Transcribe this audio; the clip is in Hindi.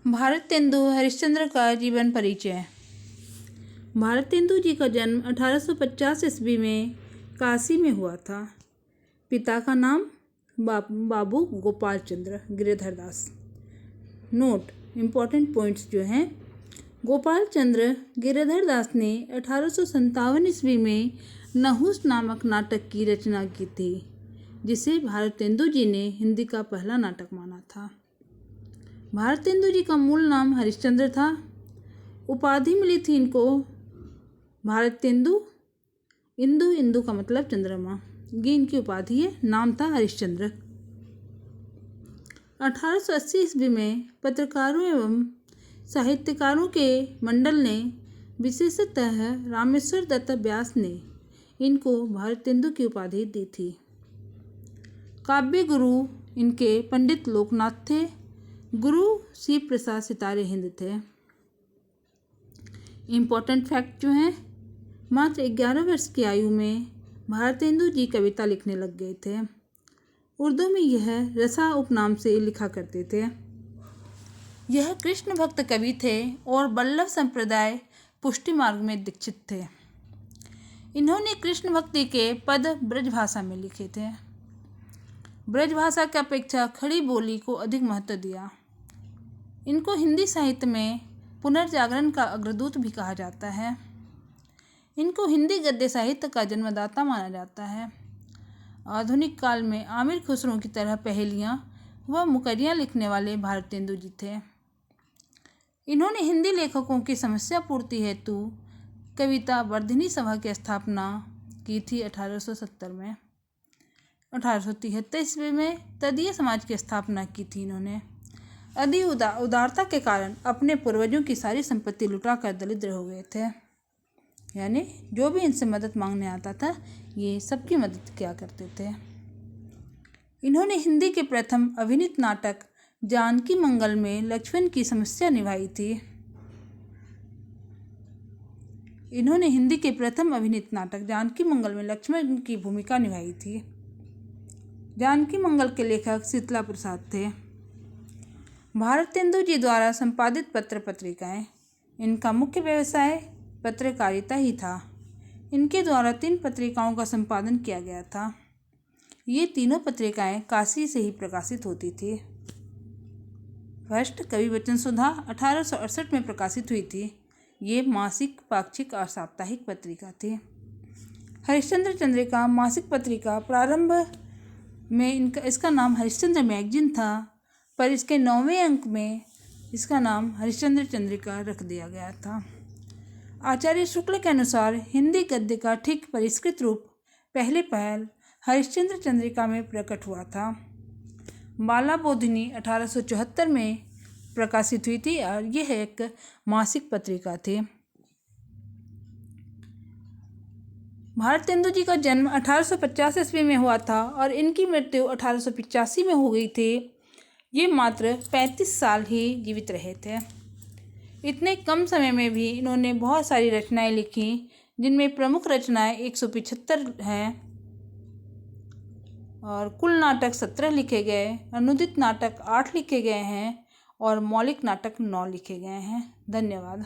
भारतेंदु हरिश्चंद्र का जीवन परिचय। भारतेंदु जी का जन्म 1850 ईस्वी में काशी में हुआ था। पिता का नाम बाबू गोपाल चंद्र गिरधर दास। नोट इम्पोर्टेंट पॉइंट्स जो हैं, गोपाल चंद्र गिरधर दास ने 1857 ईस्वी में नहुस नामक नाटक की रचना की थी, जिसे भारतेंदु जी ने हिंदी का पहला नाटक माना था। भारतेंदु जी का मूल नाम हरिश्चंद्र था। उपाधि मिली थी इनको भारतेंदु। इंदु का मतलब चंद्रमा। ये इनकी उपाधि है। नाम था हरिश्चंद्र। 1880 ईस्वी में पत्रकारों एवं साहित्यकारों के मंडल ने, विशेषतः रामेश्वर दत्त व्यास ने, इनको भारतेंदु की उपाधि दी थी। काव्य गुरु इनके पंडित लोकनाथ थे। गुरु शिव प्रसाद सितारे हिंद थे। इम्पोर्टेंट फैक्ट जो हैं, मात्र 11 वर्ष की आयु में भारतेंदु जी कविता लिखने लग गए थे। उर्दू में यह रसा उपनाम से लिखा करते थे। यह कृष्ण भक्त कवि थे और वल्लभ संप्रदाय पुष्टि मार्ग में दीक्षित थे। इन्होंने कृष्ण भक्ति के पद ब्रज भाषा में लिखे थे। ब्रज भाषा की अपेक्षा खड़ी बोली को अधिक महत्व दिया। इनको हिंदी साहित्य में पुनर्जागरण का अग्रदूत भी कहा जाता है। इनको हिंदी गद्य साहित्य का जन्मदाता माना जाता है। आधुनिक काल में आमिर खुसरो की तरह पहेलियाँ व मुकर्रियाँ लिखने वाले भारतेंदु जी थे। इन्होंने हिंदी लेखकों की समस्या पूर्ति हेतु कविता वर्धिनी सभा की स्थापना की थी 1870 में। 1873 ईस्वी में तदीय समाज की स्थापना की थी इन्होंने। अधि उदारता के कारण अपने पूर्वजों की सारी संपत्ति लुटाकर दरिद्र हो गए थे। यानी जो भी इनसे मदद मांगने आता था, ये सबकी मदद किया करते थे। इन्होंने हिंदी के प्रथम अभिनीत नाटक जानकी मंगल में लक्ष्मण की समस्या निभाई थी। इन्होंने हिंदी के प्रथम अभिनीत नाटक जानकी मंगल में लक्ष्मण की भूमिका निभाई थी। जानकी मंगल के लेखक शीतला प्रसाद थे। भारतेंदु जी द्वारा संपादित पत्र पत्रिकाएं। इनका मुख्य व्यवसाय पत्रकारिता ही था। इनके द्वारा 3 पत्रिकाओं का संपादन किया गया था। ये तीनों पत्रिकाएं काशी से ही प्रकाशित होती थी। फर्स्ट कवि वचन सुधा 1868 में प्रकाशित हुई थी। ये मासिक, पाक्षिक और साप्ताहिक पत्रिका थी। हरिश्चंद्र चंद्रिका मासिक पत्रिका प्रारंभ में इसका नाम हरिश्चंद्र मैगजीन था, पर इसके 9वें अंक में इसका नाम हरिश्चंद्र चंद्रिका रख दिया गया था। आचार्य शुक्ल के अनुसार हिंदी गद्य का ठीक परिष्कृत रूप पहले पहल हरिश्चंद्र चंद्रिका में प्रकट हुआ था। बाला बोधिनी 1874 में प्रकाशित हुई थी और यह एक मासिक पत्रिका थी। भारतेंदु जी का जन्म 1850 ईस्वी में हुआ था और इनकी मृत्यु 1885 में हो गई थी। ये मात्र 35 साल ही जीवित रहे थे। इतने कम समय में भी इन्होंने बहुत सारी रचनाएं लिखी, जिनमें प्रमुख रचनाएं 175 हैं और कुल नाटक 17 लिखे गए, अनुदित नाटक 8 लिखे गए हैं और मौलिक नाटक 9 लिखे गए हैं। धन्यवाद।